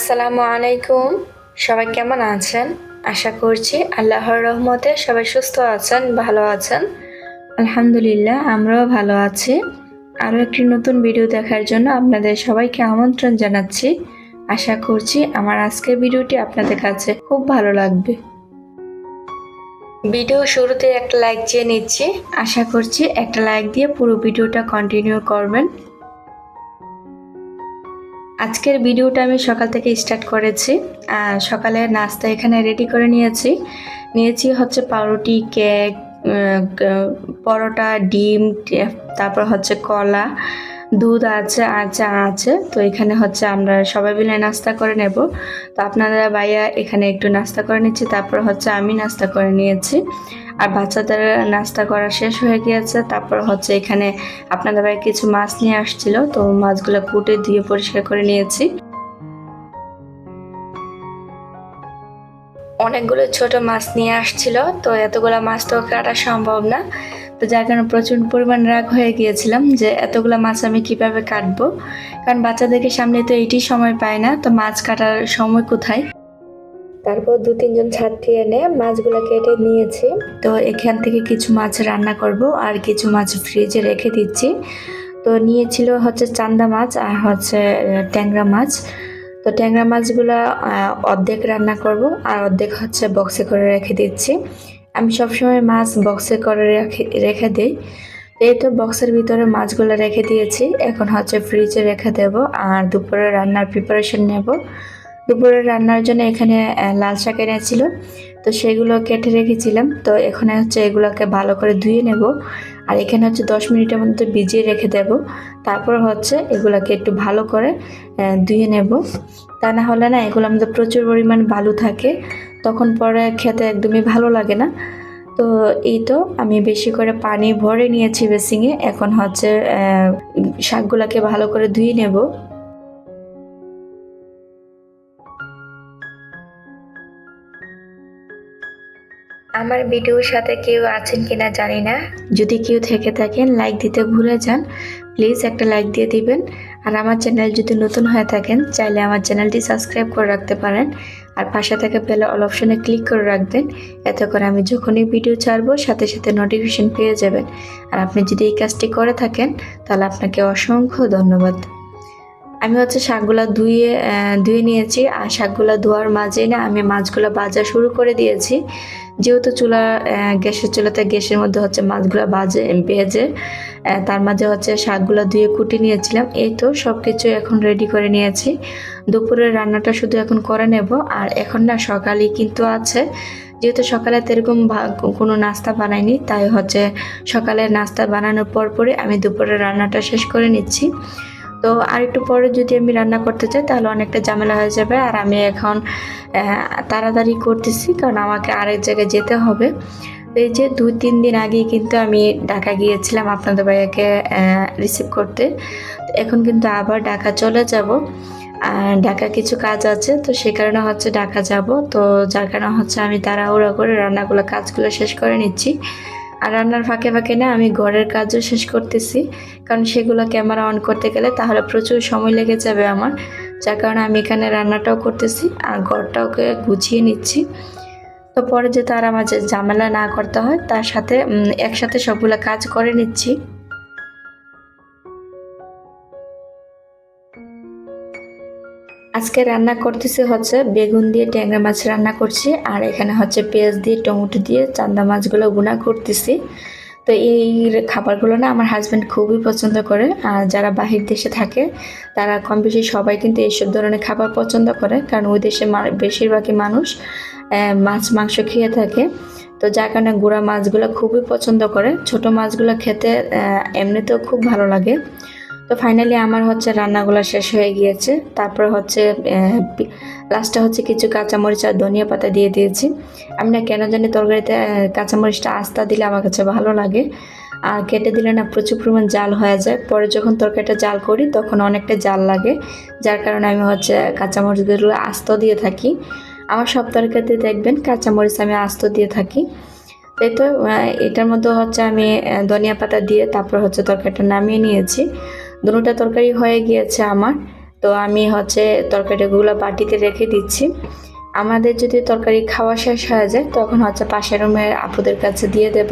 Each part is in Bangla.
আসসালামু আলাইকুম। সবাই কেমন আছেন? আশা করছি আল্লাহর রহমতে সবাই সুস্থ আছেন, ভালো আছেন। আলহামদুলিল্লাহ, আমরাও ভালো আছি। আরও একটি নতুন ভিডিও দেখার জন্য আপনাদের সবাইকে আমন্ত্রণ জানাচ্ছি। আশা করছি আমার আজকের ভিডিওটি আপনাদের কাছে খুব ভালো লাগবে। ভিডিও শুরুতে একটা লাইক চেয়ে নিচ্ছি। আশা করছি একটা লাইক দিয়ে পুরো ভিডিওটা কন্টিনিউ করবেন। আজকের ভিডিওটা আমি সকাল থেকে স্টার্ট করেছি। সকালে নাস্তা এখানে রেডি করে নিয়েছি হচ্ছে পাউরুটি, কেক, পরোটা, ডিম, তারপর হচ্ছে কলা, দুধ আছে আর চা আছে। তো এখানে হচ্ছে আমরা সবাই মিলে নাস্তা করে নেব। তো আপনারা ভাইয়া এখানে একটু নাস্তা করে নিচ্ছি, তারপর হচ্ছে আমি নাস্তা করে নিয়েছি। আর বাচ্চাদের নাস্তা করা শেষ হয়ে গিয়েছে। তারপর হচ্ছে এখানে আপনাদের ভাই কিছু মাছ নিয়ে আসছিল, তো মাছগুলো কুটে ধুয়ে পরিষ্কার করে নিয়েছি। অনেকগুলো ছোট মাছ নিয়ে আসছিল, তো এতগুলো মাছ তো কাটা সম্ভব না। তো যার কারণে প্রচুর পরিমাণ রাগ হয়ে গিয়েছিলাম যে এতগুলো মাছ আমি কিভাবে কাটবো, কারণ বাচ্চাদেরকে সামনে তো এইটি সময় পায় না, তো মাছ কাটার সময় কোথায়। তারপর 2-3 জন ছাত্রী এনে মাছগুলো কেটে নিয়েছি। তো এখান থেকে কিছু মাছ রান্না করব আর কিছু মাছ ফ্রিজে রেখে দিচ্ছি। তো নিয়েছিল হচ্ছে চান্দা মাছ আর হচ্ছে ট্যাংরা মাছ। তো ট্যাংরা মাছগুলো অর্ধেক রান্না করব আর অর্ধেক হচ্ছে বক্সে করে রেখে দিচ্ছি। আমি সবসময় মাছ বক্সে করে রেখে দিই। এই তো বক্সের ভিতরে মাছগুলো রেখে দিয়েছি। এখন হচ্ছে ফ্রিজে রেখে দেব আর দুপুরে রান্নার প্রিপারেশন নেব। দুপুরে রান্নার জন্য এখানে লাল শাক এনেছিল, তো সেগুলো কেটে রেখেছিলাম। তো এখানে হচ্ছে এগুলোকে ভালো করে ধুয়ে নেব আর এখানে হচ্ছে 10 মিনিটের মধ্যে ভিজিয়ে রেখে দেব। তারপর হচ্ছে এগুলোকে একটু ভালো করে ধুয়ে নেব। তা না হলে না এগুলোর মধ্যে প্রচুর পরিমাণ বালু থাকে, তখন পরে খেতে একদমই ভালো লাগে না। তো এই তো আমি বেশি করে পানি ভরে নিয়েছি বেসিংয়ে। এখন হচ্ছে শাকগুলোকে ভালো করে ধুয়ে নেব। আমার ভিডিওর সাথে কেউ আছেন কিনা জানি না, যদি কেউ থেকে থাকেন লাইক দিতে ভুলে যান, প্লিজ একটা লাইক দিয়ে দিবেন। আর আমার চ্যানেল যদি নতুন হয়ে থাকেন চাইলে আমার চ্যানেলটি সাবস্ক্রাইব করে রাখতে পারেন আর পাশে থেকে বেল অল অপশনে ক্লিক করে রাখবেন। এতে করে আমি যখনই ভিডিও ছাড়বো সাথে সাথে নোটিফিকেশন পেয়ে যাবেন। আর আপনি যদি এই কাজটি করে থাকেন তাহলে আপনাকে অসংখ্য ধন্যবাদ। আমি হচ্ছে শাকগুলা ধুয়ে নিয়েছি আর শাকগুলা ধোয়ার মাঝে না আমি মাছগুলো ভাজা শুরু করে দিয়েছি। যেহেতু গ্যাসের চুলাতে গ্যাসের মধ্যে হচ্ছে মাছগুলো ভেজে তার মাঝে হচ্ছে শাকগুলো ধুয়ে কুটে নিয়েছিলাম। এই তো সব কিছু এখন রেডি করে নিয়েছি। দুপুরের রান্নাটা শুধু এখন করে নেব। আর এখন না সকালই কিন্তু আছে, যেহেতু সকালে এরকম কোনো নাস্তা বানাইনি, তাই হচ্ছে সকালের নাস্তা বানানোর পরে আমি দুপুরের রান্নাটা শেষ করে নিচ্ছি। তো আর একটু পরে যদি আমি রান্না করতে চাই তাহলে অনেকটা ঝামেলা হয়ে যাবে। আর আমি এখন তাড়াতাড়ি করতেছি কারণ আমাকে আরেক জায়গায় যেতে হবে। এই যে 2-3 দিন আগেই কিন্তু আমি ঢাকা গিয়েছিলাম আপনাদের ভাইয়াকে রিসিভ করতে। এখন কিন্তু আবার ঢাকা চলে যাব। আর ঢাকা কিছু কাজ আছে, তো সে কারণে হচ্ছে ঢাকা যাব। তো যার কারণে হচ্ছে আমি তাড়াহুড়া করে কাজগুলো শেষ করে নিচ্ছি। আর রান্নার ফাঁকে ফাঁকে না আমি ঘরের কাজও শেষ করতেছি, কারণ সেগুলো ক্যামেরা অন করতে গেলে তাহলে প্রচুর সময় লেগে যাবে আমার। যার কারণে আমি এখানে রান্নাটাও করতেছি আর ঘরটাকে গুছিয়ে নিচ্ছি। তো পরে যাতে আর আমার ঝামেলা না করতে হয় তার সাথে একসাথে সবগুলো কাজ করে নিচ্ছি। আজকে রান্না করতেছি হচ্ছে বেগুন দিয়ে ট্যাংরা মাছ রান্না করছি আর এখানে হচ্ছে পেঁয়াজ দিয়ে টমেটো দিয়ে চান্দা মাছগুলো গুঁড়া করতেছি। তো এই খাবারগুলো না আমার হাজব্যান্ড খুবই পছন্দ করে। আর যারা বাহির দেশে থাকে তারা কম বেশি সবাই কিন্তু এইসব ধরনের খাবার পছন্দ করে, কারণ ওই দেশে বেশিরভাগই মানুষ মাছ মাংস খেয়ে থাকে। তো যার কারণে গুঁড়া মাছগুলো খুবই পছন্দ করে। ছোট মাছগুলো খেতে এমনিতেও খুব ভালো লাগে। তো ফাইনালি আমার হচ্ছে রান্নাগুলো শেষ হয়ে গিয়েছে। তারপর হচ্ছে লাস্টে হচ্ছে কিছু কাঁচামরিচ আর ধনিয়া পাতা দিয়ে দিয়েছি। আমি না কেন জানি তরকারিতে কাঁচামরিচটা আস্তা দিলে আমার কাছে ভালো লাগে, আর কেটে দিলে না প্রচুর পরিমাণ জাল হয়ে যায়। পরে যখন তরকারিটা জাল করি তখন অনেকটা জাল লাগে, যার কারণে আমি হচ্ছে কাঁচামরিচগুলো আস্ত দিয়ে থাকি। আমার সব তরকারিতে দেখবেন কাঁচামরিচ আমি আস্ত দিয়ে থাকি। এই তো এটার মধ্যে হচ্ছে আমি ধনিয়া পাতা দিয়ে তারপর হচ্ছে তরকারিটা নামিয়ে নিয়েছি। দুটোটা তরকারি হয়ে গিয়েছে আমার। তো আমি হচ্ছে তরকারিগুলো বাটিতে রেখে দিচ্ছি। আমাদের যদি তরকারি খাওয়া শেষ হয়ে যায় তখন হচ্ছে পাশের রুমের আপুদের কাছে দিয়ে দেব,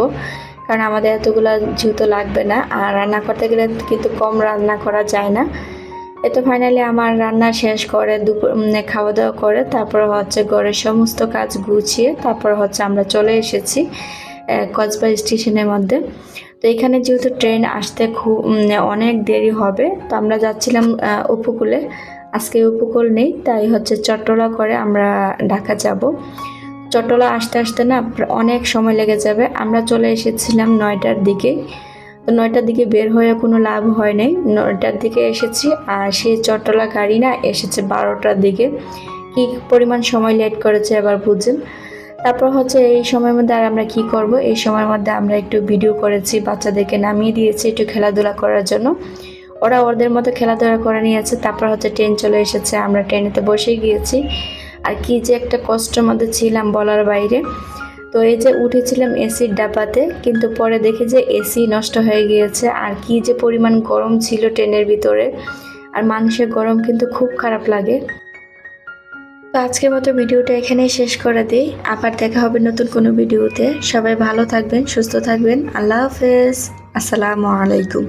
কারণ আমাদের এতগুলো যেহেতু লাগবে না। আর রান্না করতে গেলে কিন্তু কম রান্না করা যায় না। এতো ফাইনালি আমার রান্না শেষ করে দুপুর খাওয়া দাওয়া করে তারপর হচ্ছে ঘরের সমস্ত কাজ গুছিয়ে তারপর হচ্ছে আমরা চলে এসেছি কক্সবাজার স্টেশনের মধ্যে। তো এখানে যেহেতু ট্রেন আসতে খুব অনেক দেরি হবে, তো আমরা যাচ্ছিলাম উপকূলে। আজকে উপকূল নেই, তাই হচ্ছে চট্টলা করে আমরা ঢাকা যাব। চট্টলা আসতে আসতে না অনেক সময় লেগে যাবে। আমরা চলে এসেছিলাম 9টার দিকে। তো 9টার দিকে বের হয়ে কোনো লাভ হয় নাই, 9টার দিকে এসেছি। আর সেই চট্টলা গাড়ি না এসেছে 12টার দিকে। কি পরিমাণ সময় লেট করেছে এবার বুঝেন। তারপর হচ্ছে এই সময়ের মধ্যে আর আমরা কি করব, এই সময়ের মধ্যে আমরা একটু ভিডিও করেছি, বাচ্চাদেরকে নামিয়ে দিয়েছি একটু খেলাধুলা করার জন্য। ওরা ওদের মতো খেলাধুলা করে নিয়েছে। তারপর হচ্ছে ট্রেন চলে এসেছে, আমরা ট্রেনেতে বসে গিয়েছি। আর কি যে একটা কষ্টের মধ্যে ছিলাম বলার বাইরে। তো এই যে উঠেছিলাম এসির ডাব্বাতে, কিন্তু পরে দেখি যে এসি নষ্ট হয়ে গিয়েছে। আর কি যে পরিমাণ গরম ছিল ট্রেনের ভিতরে, আর মানুষের গরম কিন্তু খুব খারাপ লাগে। তো আজকের মতো ভিডিওটা এখানেই শেষ করে দিই। আবার দেখা হবে নতুন কোনো ভিডিওতে। সবাই ভালো থাকবেন, সুস্থ থাকবেন। আল্লাহ হাফেজ, আসসালামু আলাইকুম।